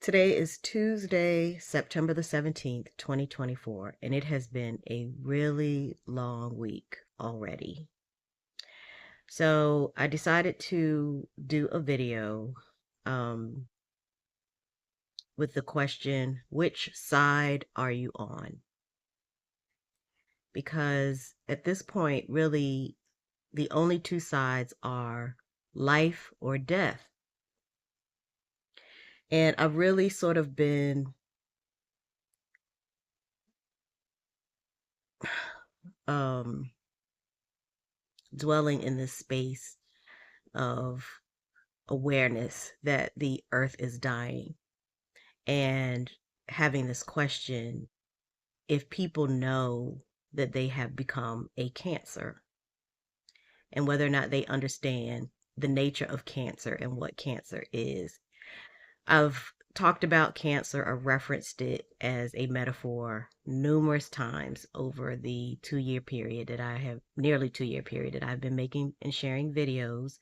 Today is Tuesday, September the 17th, 2024, and it has been a really long week already. So I decided to do a video with the question, which side are you on? Because at this point, really, the only two sides are life or death. And I've really sort of been dwelling in this space of awareness that the earth is dying and having this question if people know that they have become a cancer and whether or not they understand the nature of cancer and what cancer is. I've talked about cancer or referenced it as a metaphor numerous times over the nearly 2 year period that I've been making and sharing videos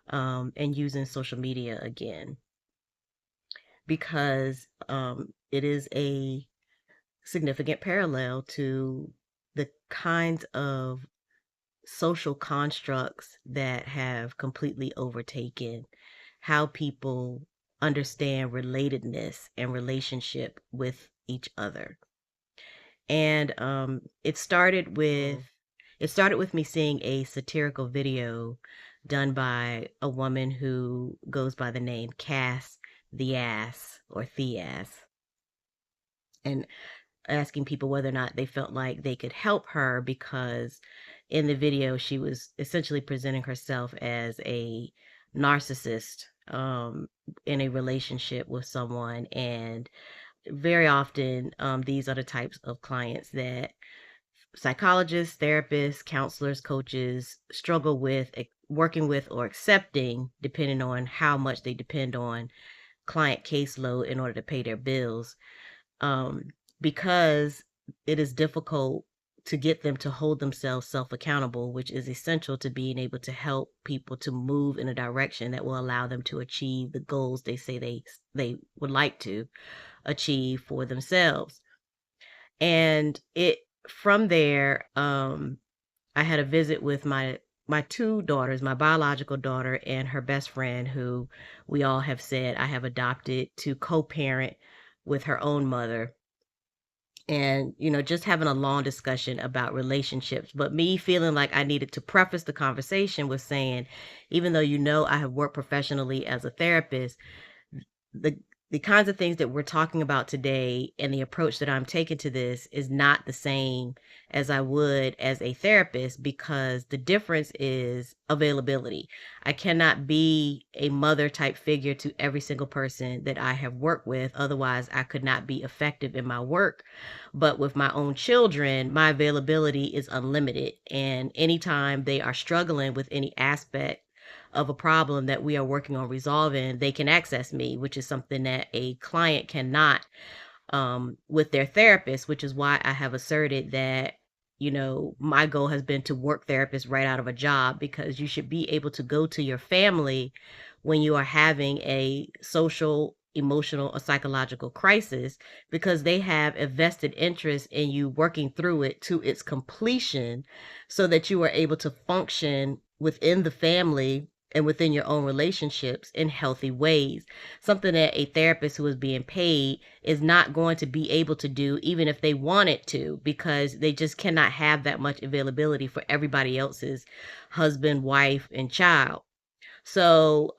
and using social media again, because it is a significant parallel to the kinds of social constructs that have completely overtaken how people understand relatedness and relationship with each other. And it started with me seeing a satirical video done by a woman who goes by the name Cass the Ass or The Ass, and asking people whether or not they felt like they could help her, because in the video she was essentially presenting herself as a narcissist in a relationship with someone. And very often these are the types of clients that psychologists, therapists, counselors, coaches struggle with working with or accepting, depending on how much they depend on client caseload in order to pay their bills, because it is difficult to get them to hold themselves self-accountable, which is essential to being able to help people to move in a direction that will allow them to achieve the goals they say they would like to achieve for themselves. And it from there, I had a visit with my two daughters, my biological daughter and her best friend, who we all have said I have adopted to co-parent with her own mother. And just having a long discussion about relationships, but me feeling like I needed to preface the conversation with saying, even though I have worked professionally as a therapist, the the kinds of things that we're talking about today and the approach that I'm taking to this is not the same as I would as a therapist, because the difference is availability. I cannot be a mother type figure to every single person that I have worked with. Otherwise, I could not be effective in my work. But with my own children, my availability is unlimited. And anytime they are struggling with any aspect of a problem that we are working on resolving, they can access me, which is something that a client cannot with their therapist, which is why I have asserted that, my goal has been to work therapists right out of a job, because you should be able to go to your family when you are having a social, emotional, or psychological crisis, because they have a vested interest in you working through it to its completion so that you are able to function within the family and within your own relationships in healthy ways. Something that a therapist who is being paid is not going to be able to do, even if they wanted to, because they just cannot have that much availability for everybody else's husband, wife, and child. So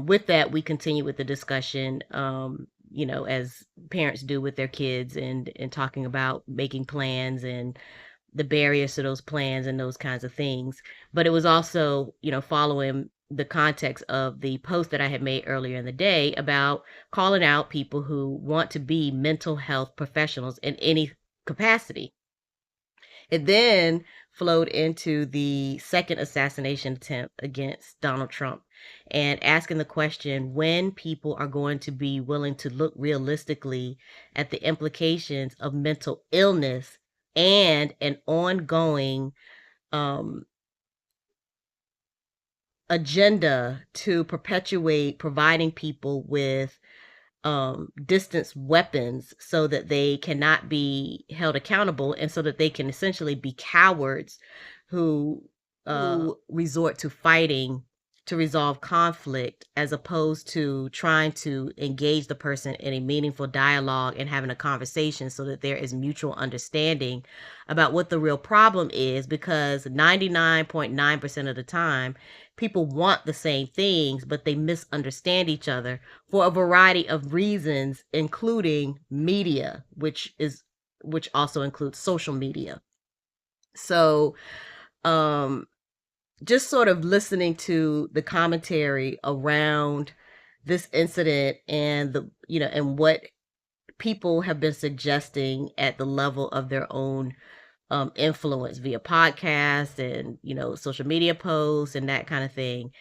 with that, we continue with the discussion, as parents do with their kids, and talking about making plans and the barriers to those plans and those kinds of things. But it was also, following the context of the post that I had made earlier in the day about calling out people who want to be mental health professionals in any capacity. It then flowed into the second assassination attempt against Donald Trump, and asking the question when people are going to be willing to look realistically at the implications of mental illness and an ongoing agenda to perpetuate providing people with distance weapons so that they cannot be held accountable, and so that they can essentially be cowards who resort to fighting to resolve conflict, as opposed to trying to engage the person in a meaningful dialogue and having a conversation so that there is mutual understanding about what the real problem is. Because 99.9% of the time, people want the same things, but they misunderstand each other for a variety of reasons, including media, which also includes social media. So, just sort of listening to the commentary around this incident, and and what people have been suggesting at the level of their own influence via podcasts and social media posts and that kind of thing.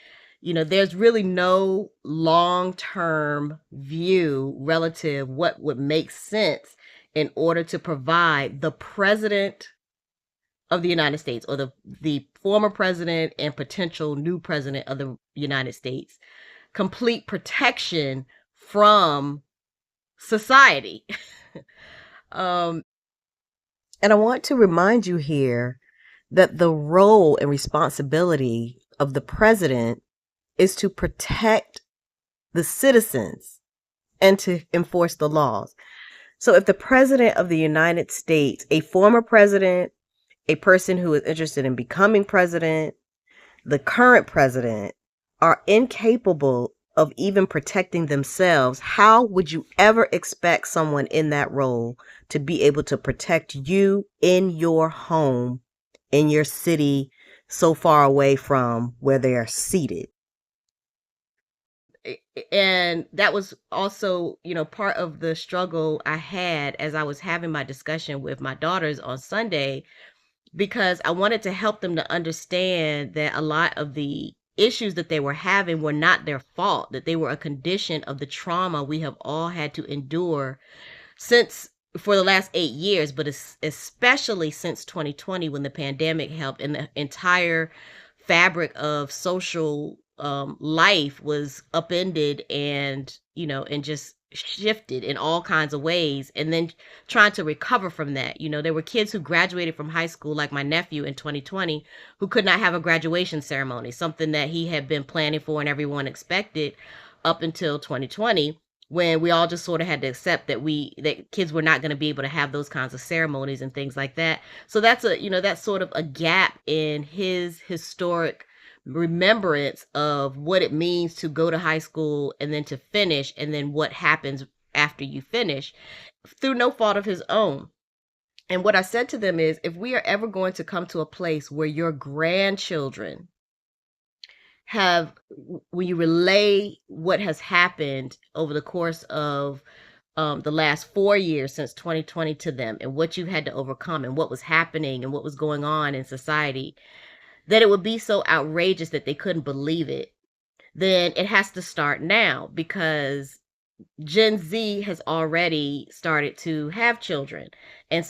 There's really no long-term view relative what would make sense in order to provide the president of the United States, or the former president and potential new president of the United States, complete protection from society. And I want to remind you here that the role and responsibility of the president is to protect the citizens and to enforce the laws. So if the president of the United States, a former president, a person who is interested in becoming president, the current president, are incapable of even protecting themselves, how would you ever expect someone in that role to be able to protect you in your home, in your city, so far away from where they are seated? And that was also, part of the struggle I had as I was having my discussion with my daughters on Sunday, because I wanted to help them to understand that a lot of the issues that they were having were not their fault, that they were a condition of the trauma we have all had to endure since for the last 8 years, but especially since 2020, when the pandemic helped and the entire fabric of social life was upended and just shifted in all kinds of ways, and then trying to recover from that. There were kids who graduated from high school, like my nephew in 2020, who could not have a graduation ceremony, something that he had been planning for and everyone expected up until 2020, when we all just sort of had to accept that kids were not going to be able to have those kinds of ceremonies and things like that. So that's sort of a gap in his historic remembrance of what it means to go to high school and then to finish, and then what happens after you finish, through no fault of his own. And what I said to them is, if we are ever going to come to a place where your grandchildren have, when you relay what has happened over the course of the last 4 years since 2020 to them, and what you had to overcome, and what was happening and what was going on in society, that it would be so outrageous that they couldn't believe it, then it has to start now, because Gen Z has already started to have children. And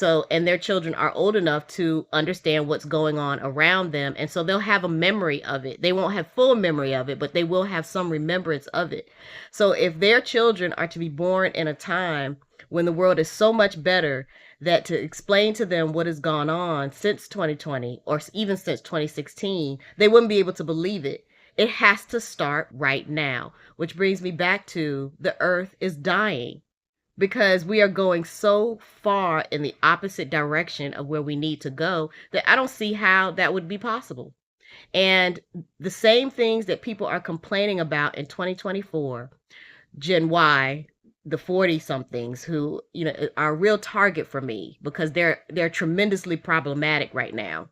their children are old enough to understand what's going on around them. And so they'll have a memory of it. They won't have full memory of it, but they will have some remembrance of it. So if their children are to be born in a time when the world is so much better, that to explain to them what has gone on since 2020, or even since 2016, they wouldn't be able to believe it. It has to start right now, which brings me back to the earth is dying, because we are going so far in the opposite direction of where we need to go, that I don't see how that would be possible. And the same things that people are complaining about in 2024, Gen Y, the 40 somethings, who, are a real target for me, because they're tremendously problematic right now.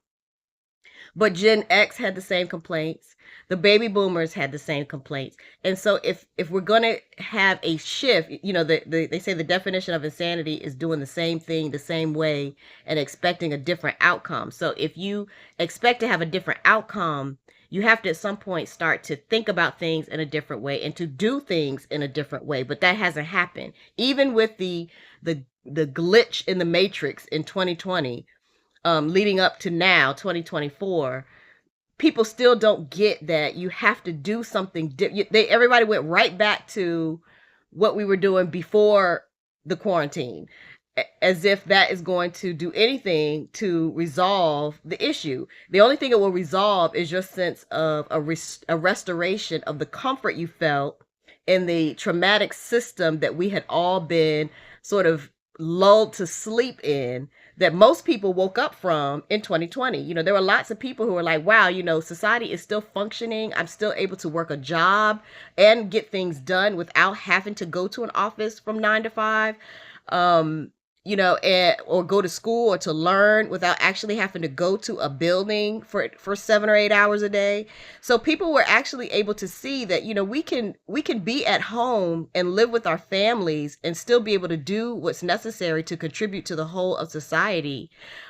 But Gen X had the same complaints. The baby boomers had the same complaints. And so if we're going to have a shift, they say the definition of insanity is doing the same thing the same way and expecting a different outcome. So if you expect to have a different outcome, you have to at some point start to think about things in a different way and to do things in a different way. But that hasn't happened. Even with the glitch in the matrix in 2020, leading up to now, 2024, people still don't get that you have to do something. Everybody went right back to what we were doing before the quarantine, as if that is going to do anything to resolve the issue. The only thing it will resolve is your sense of a restoration of the comfort you felt in the traumatic system that we had all been sort of lulled to sleep in, that most people woke up from in 2020. You know, there were lots of people who were like, wow, you know, society is still functioning. I'm still able to work a job and get things done without having to go to an office from 9 to 5. You know, or go to school or to learn without actually having to go to a building for 7 or 8 hours a day. So people were actually able to see that, you know, we can be at home and live with our families and still be able to do what's necessary to contribute to the whole of society,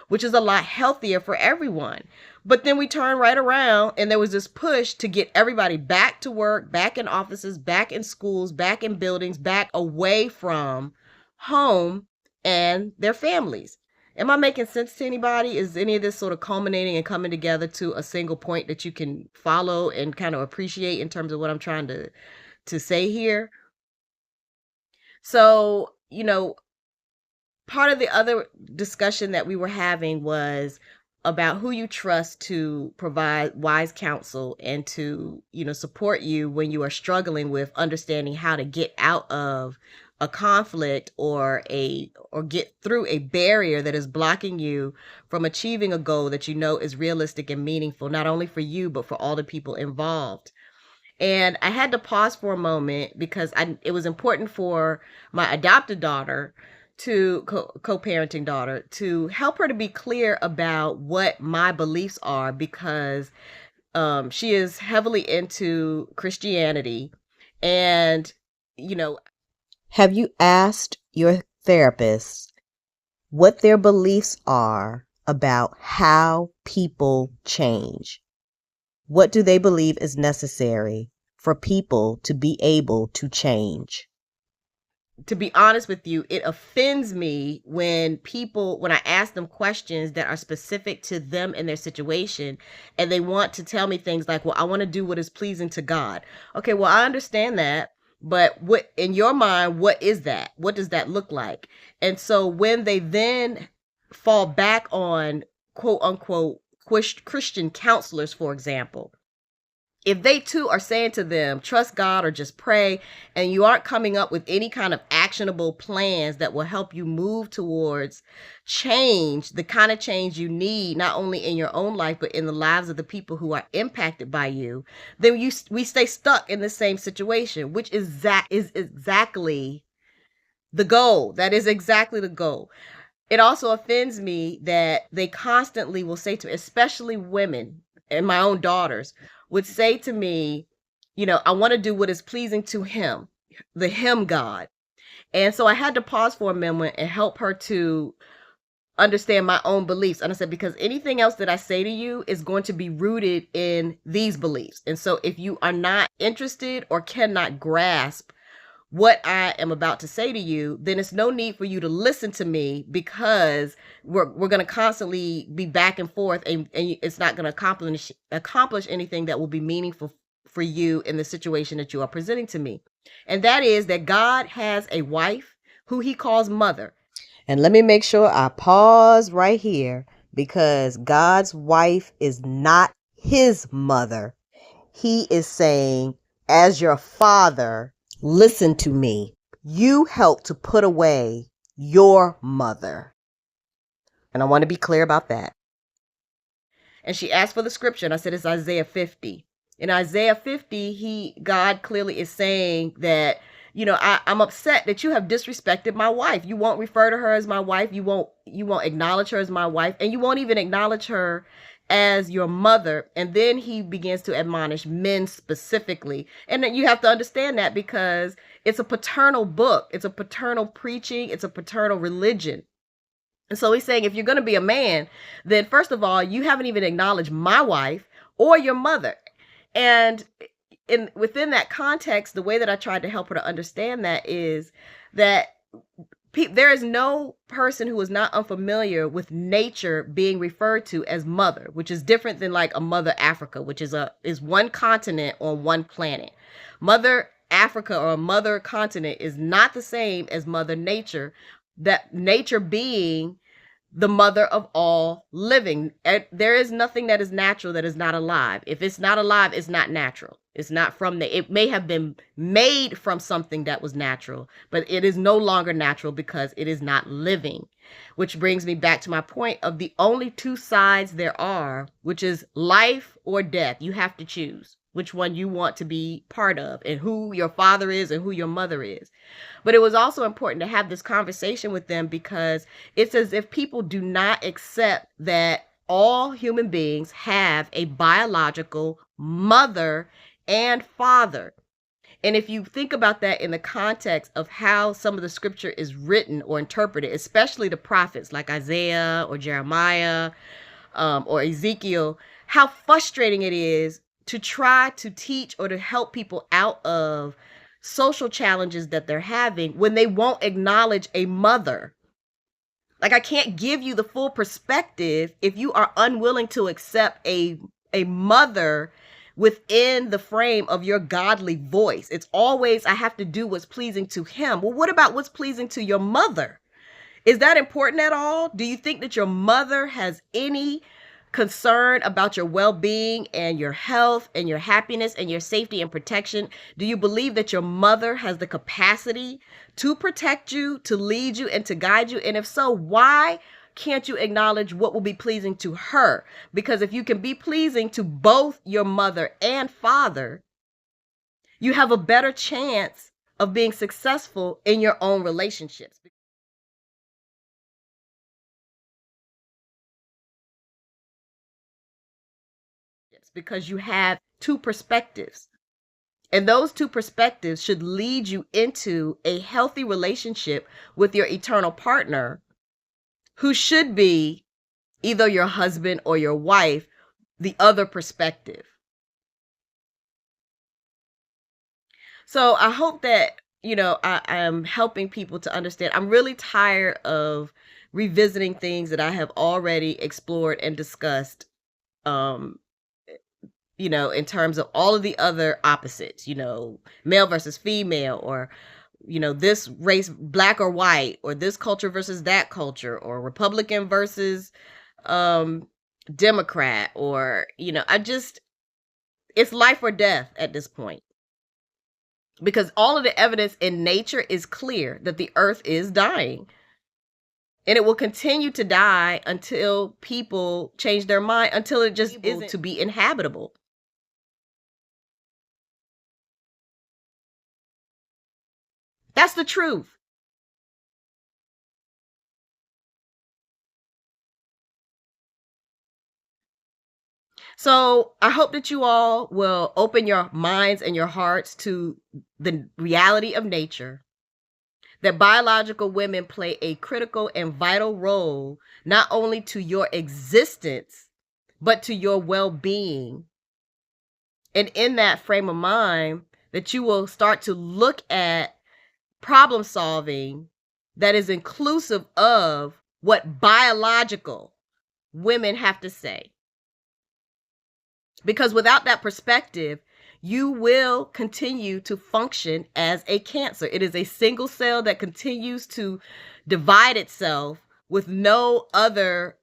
which is a lot healthier for everyone. But then we turned right around and there was this push to get everybody back to work, back in offices, back in schools, back in buildings, back away from home and their families. Am I making sense to anybody? Is any of this sort of culminating and coming together to a single point that you can follow and kind of appreciate in terms of what I'm trying to say here? So, you know, part of the other discussion that we were having was about who you trust to provide wise counsel and to, you know, support you when you are struggling with understanding how to get out of a conflict or get through a barrier that is blocking you from achieving a goal that you know is realistic and meaningful, not only for you, but for all the people involved. And I had to pause for a moment because it was important for my adopted daughter to co-parenting daughter to help her to be clear about what my beliefs are, because she is heavily into Christianity. And, you know, have you asked your therapist what their beliefs are about how people change? What do they believe is necessary for people to be able to change? To be honest with you, it offends me when I ask them questions that are specific to them and their situation, and they want to tell me things like, well, I want to do what is pleasing to God. Okay, well, I understand that, but what, in your mind, what is that? What does that look like? And so when they then fall back on quote unquote Christian counselors, for example, if they too are saying to them, trust God or just pray, and you aren't coming up with any kind of actionable plans that will help you move towards change, the kind of change you need, not only in your own life, but in the lives of the people who are impacted by you, then we stay stuck in the same situation, which is exactly the goal. That is exactly the goal. It also offends me that they constantly will say to me, especially women and my own daughters, would say to me, you know, I want to do what is pleasing to him, the him God. And so I had to pause for a moment and help her to understand my own beliefs. And I said, because anything else that I say to you is going to be rooted in these beliefs. And so if you are not interested or cannot grasp what I am about to say to you, then it's no need for you to listen to me, because we're going to constantly be back and forth, and it's not going to accomplish anything that will be meaningful for you in the situation that you are presenting to me. And that is that God has a wife who he calls mother. And let me make sure I pause right here, because God's wife is not his mother. He is saying, as your father, listen to me. You help to put away your mother. And I want to be clear about that. And she asked for the scripture, and I said, it's Isaiah 50. In Isaiah 50, God clearly is saying that, you know, I'm upset that you have disrespected my wife. You won't refer to her as my wife. You won't acknowledge her as my wife, and you won't even acknowledge her as your mother. And then he begins to admonish men specifically. And then you have to understand that, because it's a paternal book. It's a paternal preaching. It's a paternal religion. And so he's saying, if you're going to be a man, then first of all, you haven't even acknowledged my wife or your mother. And within that context, the way that I tried to help her to understand that is that there is no person who is not unfamiliar with nature being referred to as mother, which is different than like a Mother Africa, which is one continent on one planet. Mother Africa or a mother continent is not the same as Mother Nature, that nature being the mother of all living. There is nothing that is natural that is not alive. If it's not alive, it's not natural. It's not from it may have been made from something that was natural, but it is no longer natural because it is not living. Which brings me back to my point of the only two sides there are, which is life or death. You have to choose which one you want to be part of and who your father is and who your mother is. But it was also important to have this conversation with them because it's as if people do not accept that all human beings have a biological mother and father. And if you think about that in the context of how some of the scripture is written or interpreted, especially the prophets like Isaiah or Jeremiah or Ezekiel, how frustrating it is to try to teach or to help people out of social challenges that they're having when they won't acknowledge a mother. Like, I can't give you the full perspective if you are unwilling to accept a mother within the frame of your godly voice. It's always, I have to do what's pleasing to him. Well, what about what's pleasing to your mother? Is that important at all? Do you think that your mother has any concern about your well-being and your health and your happiness and your safety and protection? Do you believe that your mother has the capacity to protect you, to lead you, and to guide you? And if so, why can't you acknowledge what will be pleasing to her? Because if you can be pleasing to both your mother and father, you have a better chance of being successful in your own relationships. Because you have two perspectives. And those two perspectives should lead you into a healthy relationship with your eternal partner, who should be either your husband or your wife, the other perspective. So I hope that, I am helping people to understand. I'm really tired of revisiting things that I have already explored and discussed, in terms of all of the other opposites, male versus female, or, this race, black or white, or this culture versus that culture, or Republican versus Democrat, or, it's life or death at this point. Because all of the evidence in nature is clear that the earth is dying. And it will continue to die until people change their mind, until it just isn't to be inhabitable. That's the truth. So I hope that you all will open your minds and your hearts to the reality of nature, that biological women play a critical and vital role, not only to your existence, but to your well-being. And in that frame of mind, that you will start to look at problem solving that is inclusive of what biological women have to say. Because without that perspective, you will continue to function as a cancer. It is a single cell that continues to divide itself with no other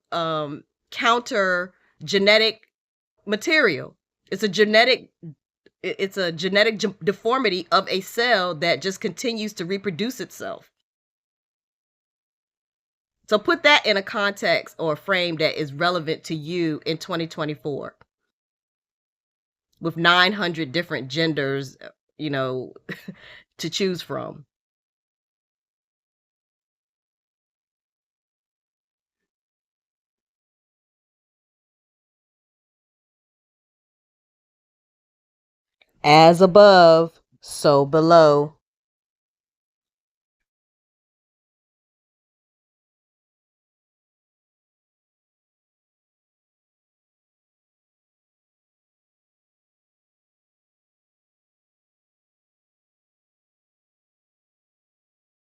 counter genetic material. It's a genetic deformity of a cell that just continues to reproduce itself. So put that in a context or a frame that is relevant to you in 2024. With 900 different genders, to choose from. As above, so below.